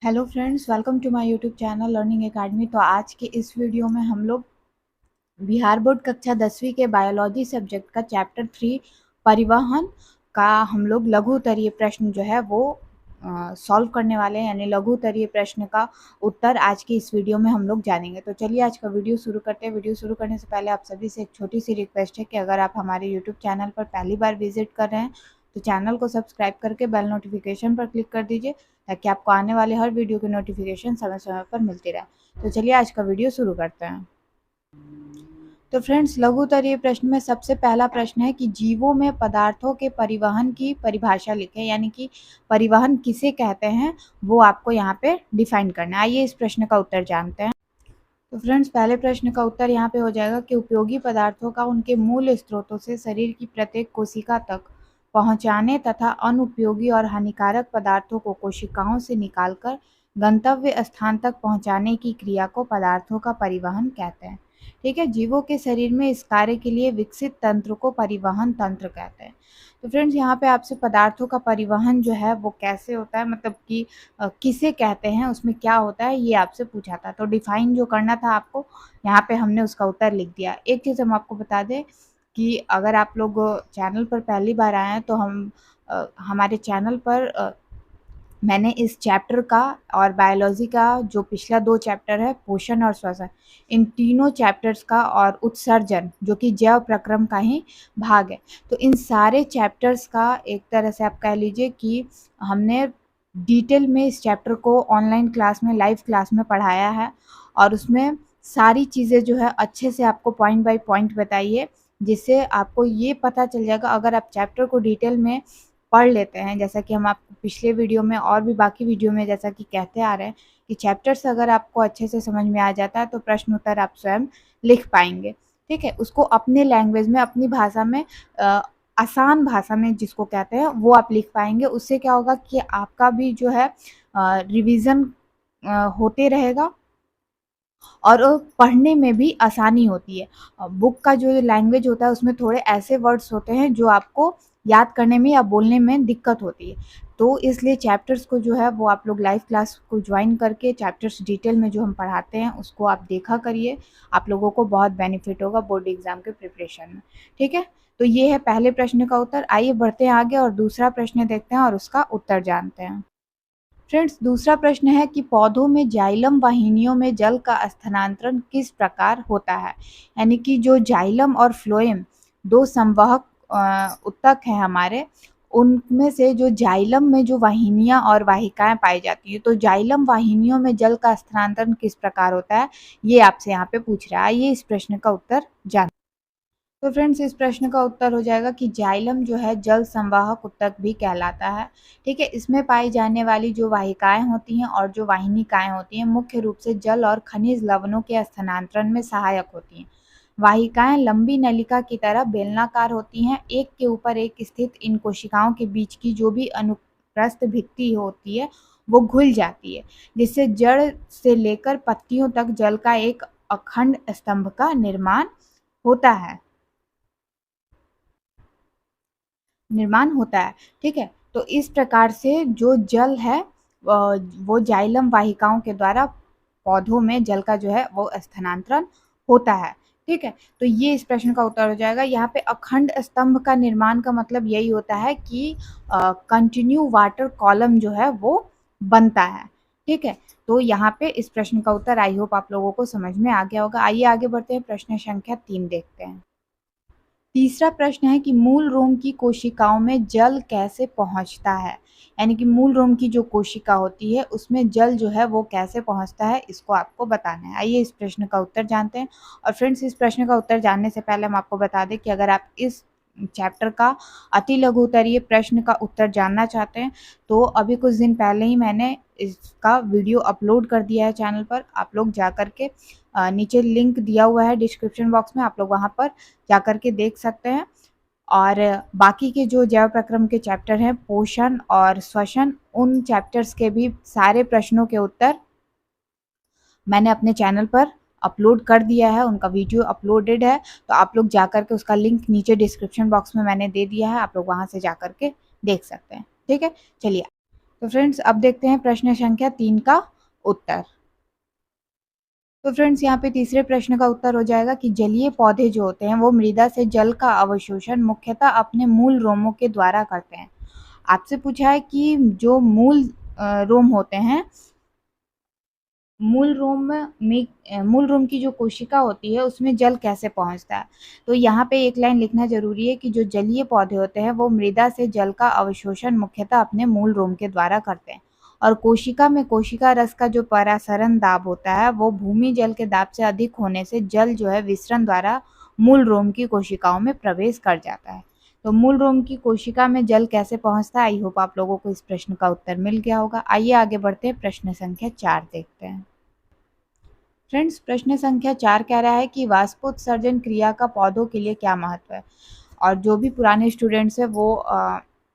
Hello friends, welcome to my YouTube channel learning academy. तो आज के इस वीडियो में हम लोग बिहार बोर्ड कक्षा 10वीं के बायोलॉजी सब्जेक्ट का चैप्टर 3 परिवहन का हम लोग लघु उत्तरीय प्रश्न जो है वो सॉल्व करने वाले हैं, यानी लघु उत्तरीय प्रश्न का उत्तर आज की इस वीडियो में हम लोग जानेंगे। तो चलिए आज का वीडियो शुरू करते हैं। वीडियो शुरू करने से पहले आप सभी से एक छोटी सी रिक्वेस्ट है कि अगर आप हमारे यूट्यूब चैनल पर पहली बार विजिट कर रहे हैं तो चैनल को सब्सक्राइब करके बेल नोटिफिकेशन पर क्लिक कर दीजिए ताकि आपको आने वाले हर वीडियो की नोटिफिकेशन समय समय पर मिलती रहे। तो चलिए आज का वीडियो शुरू करते हैं। तो फ्रेंड्स, लघु उत्तरीय प्रश्न में सबसे पहला प्रश्न है कि जीवों में पदार्थों के परिवहन की परिभाषा लिखें, यानी कि परिवहन किसे कहते हैं वो आपको यहाँ पे डिफाइन करना है। आइए इस प्रश्न का उत्तर जानते हैं। तो फ्रेंड्स, पहले प्रश्न का उत्तर यहाँ पे हो जाएगा कि उपयोगी पदार्थों का उनके मूल स्रोतों से शरीर की प्रत्येक कोशिका तक पहुंचाने तथा अनुपयोगी और हानिकारक पदार्थों को कोशिकाओं से निकालकर गंतव्य स्थान तक पहुंचाने की क्रिया को पदार्थों का परिवहन कहते हैं। ठीक है, जीवों के शरीर में इस कार्य के लिए विकसित तंत्र को परिवहन तंत्र कहते हैं। तो फ्रेंड्स, यहाँ पे आपसे पदार्थों का परिवहन जो है वो कैसे होता है, मतलब कि किसे कहते हैं, उसमें क्या होता है, ये आपसे पूछा था। तो डिफाइन जो करना था आपको, यहाँ पे हमने उसका उत्तर लिख दिया। एक चीज़ हम आपको बता दें कि अगर आप लोग चैनल पर पहली बार आए हैं तो हमारे चैनल पर मैंने इस चैप्टर का और बायोलॉजी का जो पिछला 2 चैप्टर है पोषण और श्वसन, इन तीनों चैप्टर्स का और उत्सर्जन जो कि जैव प्रक्रम का ही भाग है, तो इन सारे चैप्टर्स का एक तरह से आप कह लीजिए कि हमने डिटेल में इस चैप्टर को ऑनलाइन क्लास में, लाइव क्लास में पढ़ाया है और उसमें सारी चीज़ें जो है अच्छे से आपको पॉइंट बाय पॉइंट बताई है, जिससे आपको ये पता चल जाएगा। अगर आप चैप्टर को डिटेल में पढ़ लेते हैं, जैसा कि हम आपको पिछले वीडियो में और भी बाकी वीडियो में जैसा कि कहते आ रहे हैं कि चैप्टर्स अगर आपको अच्छे से समझ में आ जाता है तो प्रश्न उत्तर आप स्वयं लिख पाएंगे। ठीक है, उसको अपने लैंग्वेज में, अपनी भाषा में, आसान भाषा में जिसको कहते हैं वो आप लिख पाएंगे। उससे क्या होगा कि आपका भी जो है रिवीजन होते रहेगा और पढ़ने में भी आसानी होती है। बुक का जो लैंग्वेज होता है उसमें थोड़े ऐसे वर्ड्स होते हैं जो आपको याद करने में या बोलने में दिक्कत होती है। तो इसलिए चैप्टर्स को जो है वो आप लोग लाइव क्लास को ज्वाइन करके चैप्टर्स डिटेल में जो हम पढ़ाते हैं उसको आप देखा करिए। आप लोगों को बहुत बेनिफिट होगा बोर्ड एग्ज़ाम के प्रिपरेशन में। ठीक है, तो ये है पहले प्रश्न का उत्तर। आइए बढ़ते हैं आगे और दूसरा प्रश्न देखते हैं और उसका उत्तर जानते हैं। फ्रेंड्स, दूसरा प्रश्न है कि पौधों में जाइलम वाहिनियों में जल का स्थानांतरण किस प्रकार होता है, यानी कि जो जाइलम और फ्लोएम 2 संवहक ऊतक हैं हमारे, उनमें से जो जाइलम में जो वाहिनियां और वाहिकाएं पाई जाती है, तो जाइलम वाहिनियों में जल का स्थानांतरण किस प्रकार होता है ये आपसे यहाँ पे पूछ रहा है। आइए इस प्रश्न का उत्तर जान। तो फ्रेंड्स, इस प्रश्न का उत्तर हो जाएगा कि जाइलम जो है जल संवाहक ऊतक भी कहलाता है। ठीक है, इसमें पाई जाने वाली जो वाहिकाएं होती हैं और जो वाहिनिकाएं होती हैं मुख्य रूप से जल और खनिज लवणों के स्थानांतरण में सहायक होती हैं। वाहिकाएं लंबी नलिका की तरह बेलनाकार होती हैं। एक के ऊपर एक स्थित इन कोशिकाओं के बीच की जो भी अनुप्रस्थ भित्ति होती है वो घुल जाती है, जिससे जड़ से लेकर पत्तियों तक जल का एक अखंड स्तंभ का निर्माण होता है। ठीक है, तो इस प्रकार से जो जल है वो जाइलम वाहिकाओं के द्वारा पौधों में जल का जो है वो स्थानांतरण होता है। ठीक है, तो ये इस प्रश्न का उत्तर हो जाएगा। यहाँ पे अखंड स्तंभ का निर्माण का मतलब यही होता है कि कंटिन्यू वाटर कॉलम जो है वो बनता है। ठीक है, तो यहाँ पे इस प्रश्न का उत्तर आई होप आप लोगों को समझ में आ गया होगा। आइए आगे बढ़ते हैं, प्रश्न संख्या 3 देखते हैं। तीसरा प्रश्न है कि मूल रोम की कोशिकाओं में जल कैसे पहुंचता है, यानी कि मूल रोम की जो कोशिका होती है उसमें जल जो है वो कैसे पहुंचता है, इसको आपको बताना है। आइए इस प्रश्न का उत्तर जानते हैं। और फ्रेंड्स, इस प्रश्न का उत्तर जानने से पहले हम आपको बता दें कि अगर आप इस चैप्टर का अति लघु उत्तरीय प्रश्न का उत्तर जानना चाहते हैं तो अभी कुछ दिन पहले ही मैंने इसका वीडियो अपलोड कर दिया है चैनल पर। आप लोग जा कर के नीचे लिंक दिया हुआ है डिस्क्रिप्शन बॉक्स में, आप लोग वहाँ पर जा कर के देख सकते हैं। और बाकी के जो जैव प्रक्रम के चैप्टर हैं पोषण और श्वसन, उन चैप्टर्स के भी सारे प्रश्नों के उत्तर मैंने अपने चैनल पर अपलोड कर दिया है, उनका वीडियो अपलोडेड है। तो आप लोग जा कर के उसका लिंक नीचे डिस्क्रिप्शन बॉक्स में मैंने दे दिया है, आप लोग वहाँ से जा कर के देख सकते हैं। ठीक है, चलिए। तो फ्रेंड्स अब देखते हैं प्रश्न संख्या 3 का उत्तर। तो फ्रेंड्स यहाँ पे तीसरे प्रश्न का उत्तर हो जाएगा कि जलीय पौधे जो होते हैं वो मृदा से जल का अवशोषण मुख्यतः अपने मूल रोमों के द्वारा करते हैं। आपसे पूछा है कि जो मूल रोम होते हैं, मूल रोम की जो कोशिका होती है उसमें जल कैसे पहुंचता है। तो यहाँ पे एक लाइन लिखना जरूरी है कि जो जलीय पौधे होते हैं वो मृदा से जल का अवशोषण मुख्यतः अपने मूल रोम के द्वारा करते हैं, और कोशिका में कोशिका रस का जो परासरण दाब होता है वो भूमि जल के दाब से अधिक होने से जल जो है विसरण द्वारा मूल रोम की कोशिकाओं में प्रवेश कर जाता है। तो मूल रोम की कोशिका में जल कैसे पहुंचता है, आई होप आप लोगों को इस प्रश्न का उत्तर मिल गया होगा। आइए आगे बढ़ते हैं, प्रश्न संख्या 4 देखते हैं। फ्रेंड्स प्रश्न संख्या 4 कह रहा है कि वाष्पोत्सर्जन क्रिया का पौधों के लिए क्या महत्व है। और जो भी पुराने स्टूडेंट्स हैं वो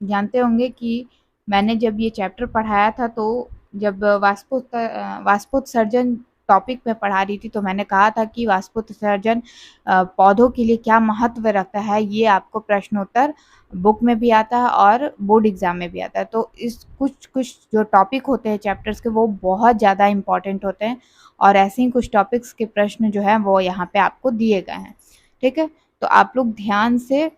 जानते होंगे कि मैंने जब ये चैप्टर पढ़ाया था तो जब वाष्पोत्सर्जन टॉपिक में पढ़ा रही थी तो मैंने कहा था कि वाष्पोत्सर्जन पौधों के लिए क्या महत्व रखता है, ये आपको प्रश्नोत्तर बुक में भी आता है और बोर्ड एग्जाम में भी आता है। तो इस कुछ जो टॉपिक होते हैं चैप्टर्स के वो बहुत ज़्यादा इंपॉर्टेंट होते हैं, और ऐसे ही कुछ टॉपिक्स के प्रश्न जो है वो यहाँ पे आपको दिए गए हैं। ठीक है, तो आप लोग ध्यान से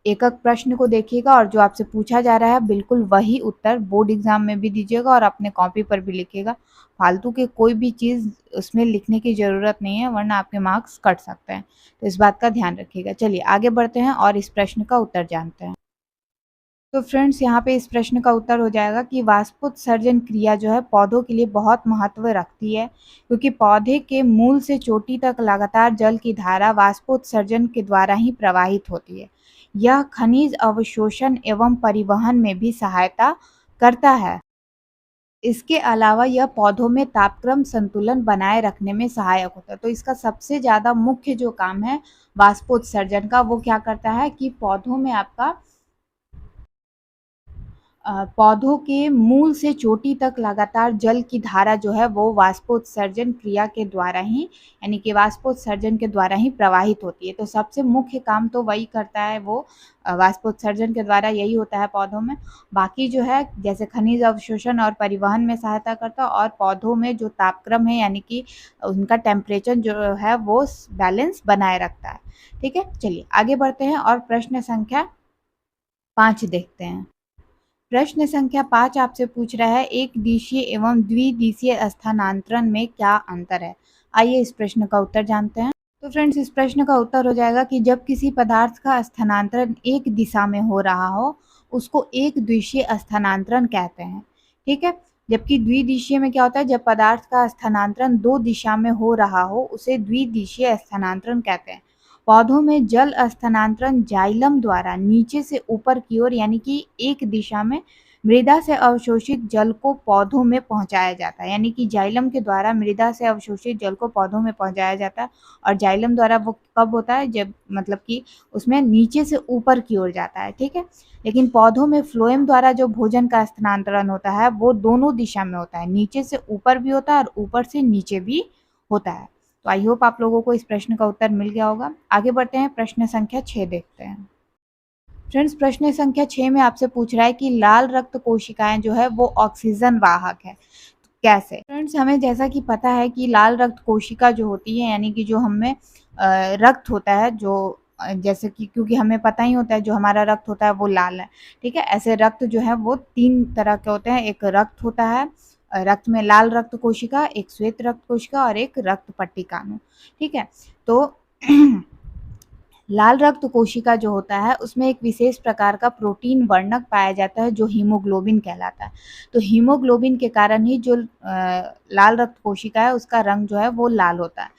एक एक प्रश्न को देखिएगा और जो आपसे पूछा जा रहा है बिल्कुल वही उत्तर बोर्ड एग्जाम में भी दीजिएगा और अपने कॉपी पर भी लिखिएगा। फालतू के कोई भी चीज़ उसमें लिखने की ज़रूरत नहीं है, वरना आपके मार्क्स कट सकते हैं। तो इस बात का ध्यान रखिएगा। चलिए आगे बढ़ते हैं और इस प्रश्न का उत्तर जानते हैं। तो फ्रेंड्स यहाँ पे इस प्रश्न का उत्तर हो जाएगा कि वाष्पोत्सर्जन क्रिया जो है पौधों के लिए बहुत महत्व रखती है, क्योंकि पौधे के मूल से चोटी तक लगातार जल की धारा वाष्पोत्सर्जन के द्वारा ही प्रवाहित होती है। यह खनिज अवशोषण एवं परिवहन में भी सहायता करता है। इसके अलावा यह पौधों में तापक्रम संतुलन बनाए रखने में सहायक होता है। तो इसका सबसे ज़्यादा मुख्य जो काम है वाष्पोत्सर्जन का, वो क्या करता है कि पौधों में आपका पौधों के मूल से चोटी तक लगातार जल की धारा जो है वो वाष्पोत्सर्जन क्रिया के द्वारा ही, यानी कि वाष्पोत्सर्जन के द्वारा ही प्रवाहित होती है। तो सबसे मुख्य काम तो वही करता है, वो वाष्पोत्सर्जन के द्वारा यही होता है पौधों में। बाकी जो है जैसे खनिज अवशोषण और परिवहन में सहायता करता है, और पौधों में जो तापक्रम है यानी कि उनका टेम्परेचर जो है वो बैलेंस बनाए रखता है। ठीक है, चलिए आगे बढ़ते हैं और प्रश्न संख्या 5 देखते हैं। प्रश्न संख्या 5 आपसे पूछ रहा है एक दिशीय एवं द्विदिशीय स्थानांतरण में क्या अंतर है। आइए इस प्रश्न का उत्तर जानते हैं। तो फ्रेंड्स इस प्रश्न का उत्तर हो जाएगा कि जब किसी पदार्थ का स्थानांतरण एक दिशा में हो रहा हो उसको एक द्विदिशीय स्थानांतरण कहते हैं। ठीक है, जबकि द्विदिशीय में क्या होता है, जब पदार्थ का स्थानांतरण दो दिशा में हो रहा हो उसे द्विदिशीय स्थानांतरण कहते हैं। पौधों में जल स्थानांतरण जाइलम द्वारा नीचे से ऊपर की ओर यानी कि एक दिशा में मृदा से अवशोषित जल को पौधों में पहुंचाया जाता है, यानी कि जाइलम के द्वारा मृदा से अवशोषित जल को पौधों में पहुंचाया जाता है। और जाइलम द्वारा वो कब होता है, जब मतलब कि उसमें नीचे से ऊपर की ओर जाता है। ठीक है, लेकिन पौधों में फ्लोएम द्वारा जो भोजन का स्थानांतरण होता है वो दोनों दिशा में होता है, नीचे से ऊपर भी होता है और ऊपर से नीचे भी होता है। तो आई होप आप लोगों को इस प्रश्न का उत्तर मिल गया होगा। आगे बढ़ते हैं, प्रश्न संख्या 6 देखते हैं। फ्रेंड्स प्रश्न संख्या 6 में आपसे पूछ रहा है कि लाल रक्त कोशिकाएं जो है वो ऑक्सीजन वाहक है, तो कैसे। फ्रेंड्स हमें जैसा कि पता है कि लाल रक्त कोशिका जो होती है यानी कि जो हमें रक्त होता है जो जैसे कि, क्योंकि हमें पता ही होता है जो हमारा रक्त होता है वो लाल है। ठीक है, ऐसे रक्त जो है वो 3 तरह के होते हैं। एक रक्त होता है, रक्त में लाल रक्त कोशिका, एक श्वेत रक्त कोशिका और एक रक्त पट्टिकाणु। ठीक है, तो लाल रक्त कोशिका जो होता है उसमें एक विशेष प्रकार का प्रोटीन वर्णक पाया जाता है जो हीमोग्लोबिन कहलाता है। तो हीमोग्लोबिन के कारण ही जो लाल रक्त कोशिका है उसका रंग जो है वो लाल होता है।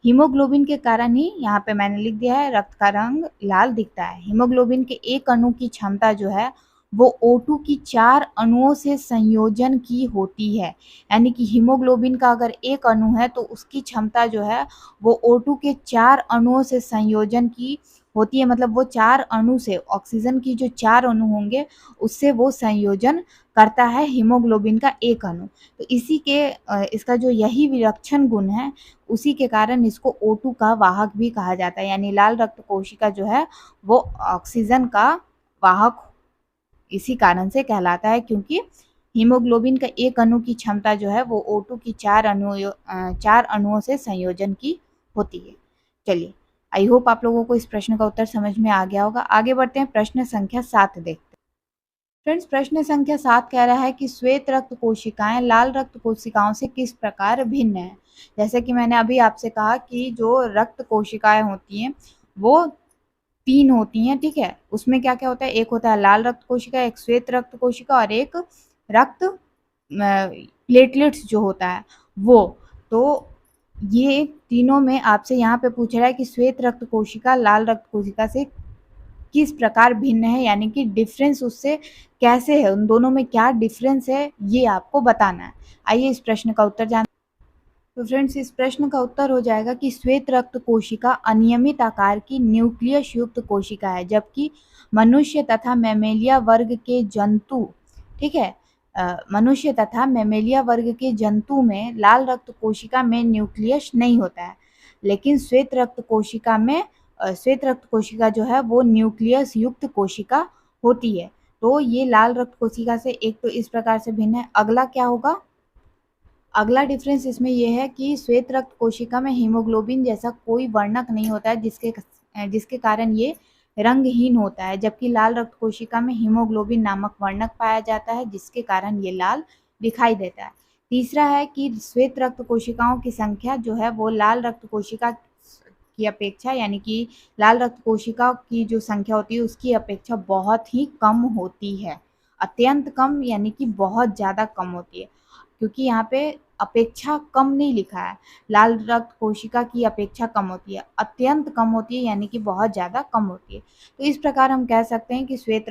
हीमोग्लोबिन के कारण ही यहाँ पे मैंने लिख दिया है रक्त का रंग लाल दिखता है। हीमोग्लोबिन के एक अणु की क्षमता जो है वो O2 की 4 अणुओं से संयोजन की होती है, यानी कि हीमोग्लोबिन का अगर एक अणु है तो उसकी क्षमता जो है वो O2 के 4 अणुओं से संयोजन की होती है। मतलब वो 4 अणु से, ऑक्सीजन की जो 4 अणु होंगे उससे वो संयोजन करता है हीमोग्लोबिन का एक अणु। तो इसी के इसका जो यही विलक्षण गुण है उसी के कारण इसको O2 का वाहक भी कहा जाता है, यानी लाल रक्त कोशिका जो है वो ऑक्सीजन का वाहक इसी कारण से कहलाता है, क्योंकि हीमोग्लोबिन का एक अणु की क्षमता जो है वो O2 की 4 अणुओं से संयोजन की होती है। चलिए, आई होप आप लोगों को इस प्रश्न का उत्तर समझ में आ गया होगा। आगे बढ़ते हैं, प्रश्न संख्या 7 देखते हैं। फ्रेंड्स, प्रश्न संख्या 7 कह रहा है कि श्वेत रक्त कोशिकाएं लाल रक्त कोशिकाओं से किस प्रकार भिन्न है। जैसे कि मैंने अभी आपसे कहा कि जो रक्त कोशिकाएं होती हैं वो 3 होती हैं, ठीक है। उसमें क्या क्या होता है, एक होता है लाल रक्त कोशिका, एक श्वेत रक्त कोशिका और एक रक्त प्लेटलेट्स जो होता है वो। तो ये तीनों में आपसे यहाँ पे पूछ रहा है कि श्वेत रक्त कोशिका लाल रक्त कोशिका से किस प्रकार भिन्न है, यानी कि डिफरेंस उससे कैसे है, उन दोनों में क्या डिफरेंस है, ये आपको बताना है। आइए इस प्रश्न का उत्तर जान। तो फ्रेंड्स, इस प्रश्न का उत्तर हो जाएगा कि श्वेत रक्त कोशिका अनियमित आकार की न्यूक्लियस युक्त कोशिका है, जबकि मनुष्य तथा मैमेलिया वर्ग के जंतु, ठीक है, मनुष्य तथा मैमेलिया वर्ग के जंतु में लाल रक्त कोशिका में न्यूक्लियस नहीं होता है, लेकिन श्वेत रक्त कोशिका में श्वेत रक्त कोशिका जो है वो न्यूक्लियस युक्त कोशिका होती है। तो ये लाल रक्त कोशिका से एक तो इस प्रकार से भिन्न है। अगला क्या होगा, अगला डिफरेंस इसमें यह है कि श्वेत रक्त कोशिका में हीमोग्लोबिन जैसा कोई वर्णक नहीं होता है, जिसके कारण ये रंगहीन होता है, जबकि लाल रक्त कोशिका में हीमोग्लोबिन नामक वर्णक पाया जाता है, जिसके कारण ये लाल दिखाई देता है। तीसरा है कि श्वेत रक्त कोशिकाओं की संख्या जो है वो लाल रक्त कोशिका की अपेक्षा, यानी कि लाल रक्त कोशिका की जो संख्या होती है उसकी अपेक्षा बहुत ही कम होती है। अत्यंत कम यानी कि बहुत ज़्यादा कम होती है, क्योंकि यहाँ पे अपेक्षा कम नहीं लिखा है। लाल रक्त कोशिका की अपेक्षा कम होती है, अत्यंत कम होती है यानी कि बहुत ज़्यादा कम होती है। तो इस प्रकार हम कह सकते हैं कि श्वेत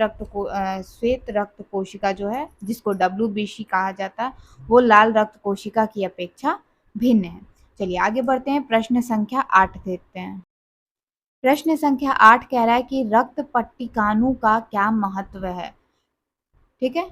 रक्त कोशिका जो है, जिसको WBC कहा जाता है, वो लाल रक्त कोशिका की अपेक्षा भिन्न है। चलिए आगे बढ़ते हैं, प्रश्न संख्या 8 देखते हैं। प्रश्न संख्या 8 कह रहा है कि रक्त पट्टिकाणु का क्या महत्व है, ठीक है।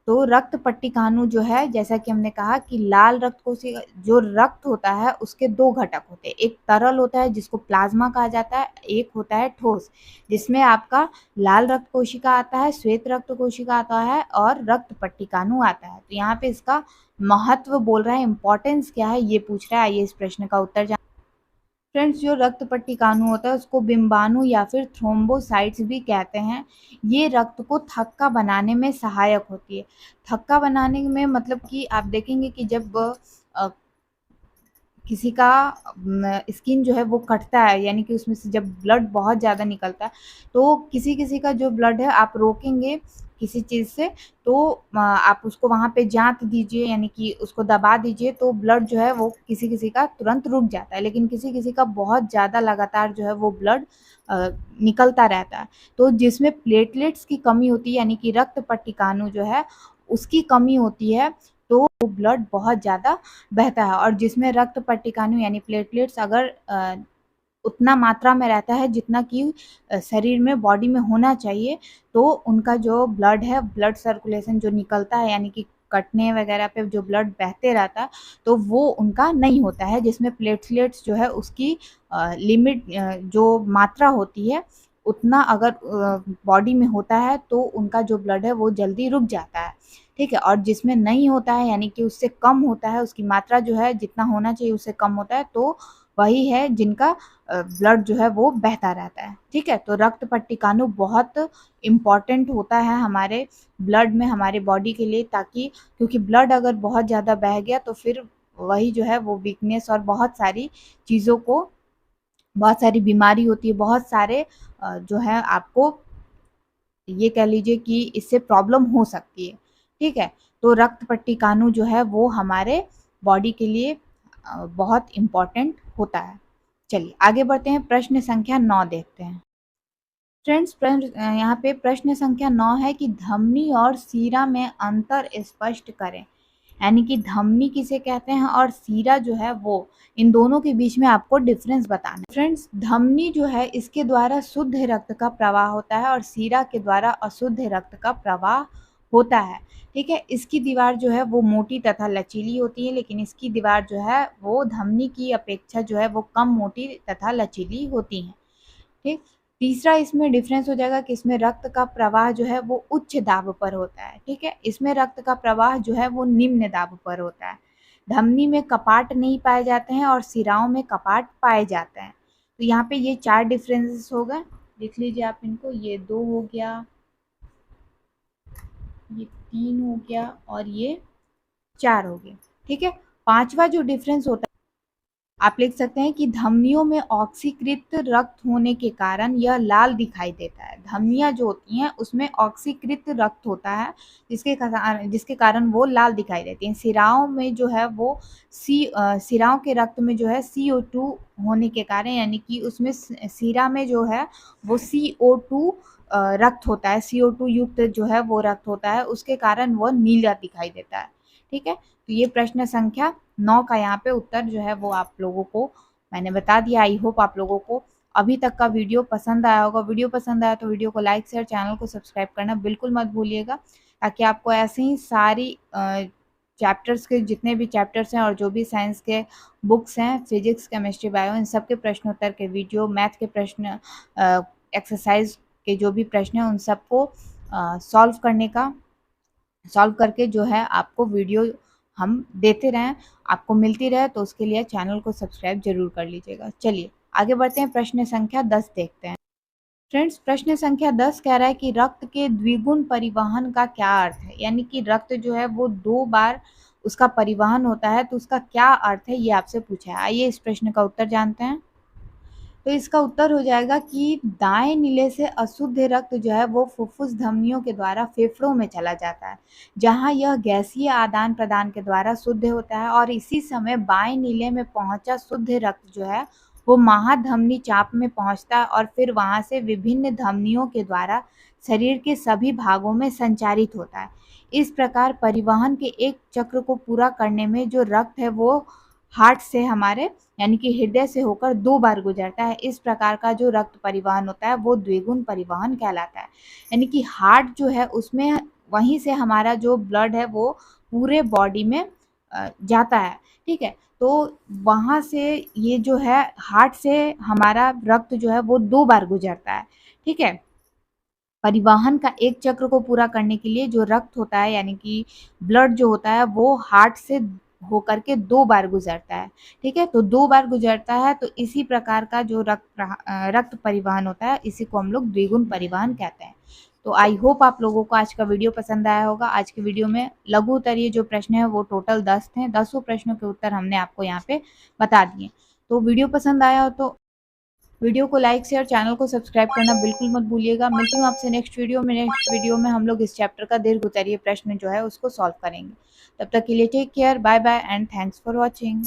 तो रक्त पट्टिकाणु जो है, जैसा कि हमने कहा कि लाल रक्त कोशिका जो रक्त होता है उसके दो घटक होते हैं, एक तरल होता है जिसको प्लाज्मा कहा जाता है, एक होता है ठोस जिसमें आपका लाल रक्त कोशिका आता है, श्वेत रक्त कोशिका आता है और रक्त पट्टिकाणु आता है। तो यहाँ पे इसका महत्व बोल रहा है, इंपॉर्टेंस क्या है ये पूछ रहा है। आइए इस प्रश्न का उत्तर जान। फ्रेंड्स, जो रक्त पट्टिकाणु होता है उसको बिंबाणु या फिर थ्रोम्बोसाइट्स भी कहते हैं। ये रक्त को थक्का बनाने में सहायक होती है। थक्का बनाने में मतलब कि आप देखेंगे कि जब किसी का स्किन जो है वो कटता है, यानी कि उसमें से जब ब्लड बहुत ज़्यादा निकलता है, तो किसी का जो ब्लड है आप रोकेंगे किसी चीज़ से, तो आप उसको वहाँ पे जाँच दीजिए, यानी कि उसको दबा दीजिए, तो ब्लड जो है वो किसी का तुरंत रुक जाता है, लेकिन किसी का बहुत ज़्यादा लगातार जो है वो ब्लड निकलता रहता है। तो जिसमें प्लेटलेट्स की कमी होती है, यानी कि रक्त पट्टिकाणु जो है उसकी कमी होती है, तो वो ब्लड बहुत ज़्यादा बहता है। और जिसमें रक्त पट्टिकाणु यानी प्लेटलेट्स अगर उतना मात्रा में रहता है जितना कि शरीर में, बॉडी में होना चाहिए, तो उनका जो ब्लड है, ब्लड सर्कुलेशन जो निकलता है, यानी कि कटने वगैरह पे जो ब्लड बहते रहता है, तो वो उनका नहीं होता है। जिसमें प्लेटलेट्स जो है उसकी लिमिट जो मात्रा होती है उतना अगर बॉडी में होता है तो उनका जो ब्लड है वो जल्दी रुक जाता है, ठीक है। और जिसमें नहीं होता है, यानी कि उससे कम होता है, उसकी मात्रा जो है जितना होना चाहिए उससे कम होता है, तो वही है जिनका ब्लड जो है वो बहता रहता है, ठीक है। तो रक्त पट्टिकाणु बहुत इम्पॉर्टेंट होता है हमारे ब्लड में, हमारे बॉडी के लिए, ताकि क्योंकि ब्लड अगर बहुत ज़्यादा बह गया तो फिर वही जो है वो वीकनेस और बहुत सारी चीज़ों को, बहुत सारी बीमारी होती है, बहुत सारे जो है आपको ये कह लीजिए कि इससे प्रॉब्लम हो सकती है, ठीक है। तो रक्त पट्टिकाणु जो है वो हमारे बॉडी के लिए बहुत इम्पॉर्टेंट होता है। चलिए आगे बढ़ते हैं, प्रश्न संख्या 9 देखते हैं। फ्रेंड्स, यहाँ पे प्रश्न संख्या 9 है कि धमनी और सीरा में अंतर स्पष्ट करें। यानी कि धमनी किसे कहते हैं और सीरा जो है वो, इन दोनों के बीच में आपको डिफरेंस बताना है। फ्रेंड्स, धमनी जो है इसके द्वारा शुद्ध रक्त का प्रवाह होता है और सीरा के द्वारा अशुद्ध रक्त का प्रवाह होता है, ठीक है। इसकी दीवार जो है वो मोटी तथा लचीली होती है, लेकिन इसकी दीवार जो है वो धमनी की अपेक्षा जो है वो कम मोटी तथा लचीली होती है, ठीक। तीसरा इसमें डिफरेंस हो जाएगा कि इसमें रक्त का प्रवाह जो है वो उच्च दाब पर होता है, ठीक है। इसमें रक्त का प्रवाह जो है वो निम्न दाब पर होता है। धमनी में कपाट नहीं पाए जाते हैं और सिराओं में कपाट पाए जाते हैं। तो यहाँ पे ये 4 डिफरेंसेस हो गए, लिख लीजिए आप इनको। ये 2 हो गया, ये 3 हो गया और ये 4 हो गया, ठीक है। पांचवा जो डिफरेंस होता है, आप लिख सकते हैं कि धमनियों में ऑक्सीकृत रक्त होने के कारण यह लाल दिखाई देता है। धमनियां जो होती हैं उसमें ऑक्सीकृत रक्त होता है, जिसके कारण वो लाल दिखाई देती हैं। सिराओं में जो है वो सिराओं के रक्त में जो है CO2 होने के कारण, यानी कि उसमें सिरा में जो है वो CO2 रक्त होता है, CO2 युक्त जो है वो रक्त होता है, उसके कारण वह नीला दिखाई देता है, ठीक है। तो ये प्रश्न संख्या 9 का यहाँ पे उत्तर जो है वो आप लोगों को मैंने बता दिया। आई होप आप लोगों को अभी तक का वीडियो पसंद आया होगा। वीडियो पसंद आया तो वीडियो को लाइक शेयर, चैनल को सब्सक्राइब करना बिल्कुल मत भूलिएगा, ताकि आपको ऐसे ही सारी चैप्टर्स के जितने भी चैप्टर्स हैं और जो भी साइंस के बुक्स हैं, फिजिक्स, केमिस्ट्री, बायो, इन सब के प्रश्नोत्तर के वीडियो, मैथ के प्रश्न, एक्सरसाइज के जो भी प्रश्न हैं उन सबको सॉल्व करके जो है आपको वीडियो हम देते रहें, आपको मिलती रहे, तो उसके लिए चैनल को सब्सक्राइब जरूर कर लीजिएगा। चलिए आगे बढ़ते हैं, प्रश्न संख्या 10 देखते हैं। फ्रेंड्स, प्रश्न संख्या 10 कह रहा है कि रक्त के द्विगुण परिवहन का क्या अर्थ है, यानी कि रक्त जो है वो 2 बार उसका परिवहन होता है, तो उसका क्या अर्थ है ये आपसे पूछा है। आइए इस प्रश्न का उत्तर जानते हैं। तो इसका उत्तर हो जाएगा कि दाएं नीले से अशुद्ध रक्त जो है वो फुफ्फुस धमनियों के द्वारा फेफड़ों में चला जाता है, जहां यह गैसीय आदान प्रदान के द्वारा शुद्ध होता है, और इसी समय बाएं नीले में पहुंचा शुद्ध रक्त जो है वो महाधमनी चाप में पहुंचता है और फिर वहां से विभिन्न धमनियों के द्वारा शरीर के सभी भागों में संचारित होता है। इस प्रकार परिवहन के एक चक्र को पूरा करने में जो रक्त है वो हार्ट से हमारे, यानी कि हृदय से होकर 2 बार गुजरता है। इस प्रकार का जो रक्त परिवहन होता है वो द्विगुण परिवहन कहलाता है। यानी कि हार्ट जो है उसमें वहीं से हमारा जो ब्लड है वो पूरे बॉडी में जाता है, ठीक है। तो वहाँ से ये जो है हार्ट से हमारा रक्त जो है वो 2 बार गुजरता है, ठीक है। परिवहन का एक चक्र को पूरा करने के लिए जो रक्त होता है, यानी कि ब्लड जो होता है वो हार्ट से होकर के 2 बार गुजरता है, ठीक है। तो 2 बार गुजरता है, तो इसी प्रकार का जो रक्त परिवहन होता है इसी को हम लोग द्विगुण परिवहन कहते हैं। तो आई होप आप लोगों को आज का वीडियो पसंद आया होगा। आज के वीडियो में लघु उत्तरीय जो प्रश्न है वो टोटल 10 थे, 10 प्रश्नों के उत्तर हमने आपको यहाँ पे बता दिए। तो वीडियो पसंद आया हो तो वीडियो को लाइक शेयर, चैनल को सब्सक्राइब करना बिल्कुल मत भूलिएगा। मिलती हूँ आपसे नेक्स्ट वीडियो में हम लोग इस चैप्टर का दीर्घ उत्तरीय प्रश्न जो है उसको सॉल्व करेंगे। तब तक के लिए take care, bye bye and thanks for watching.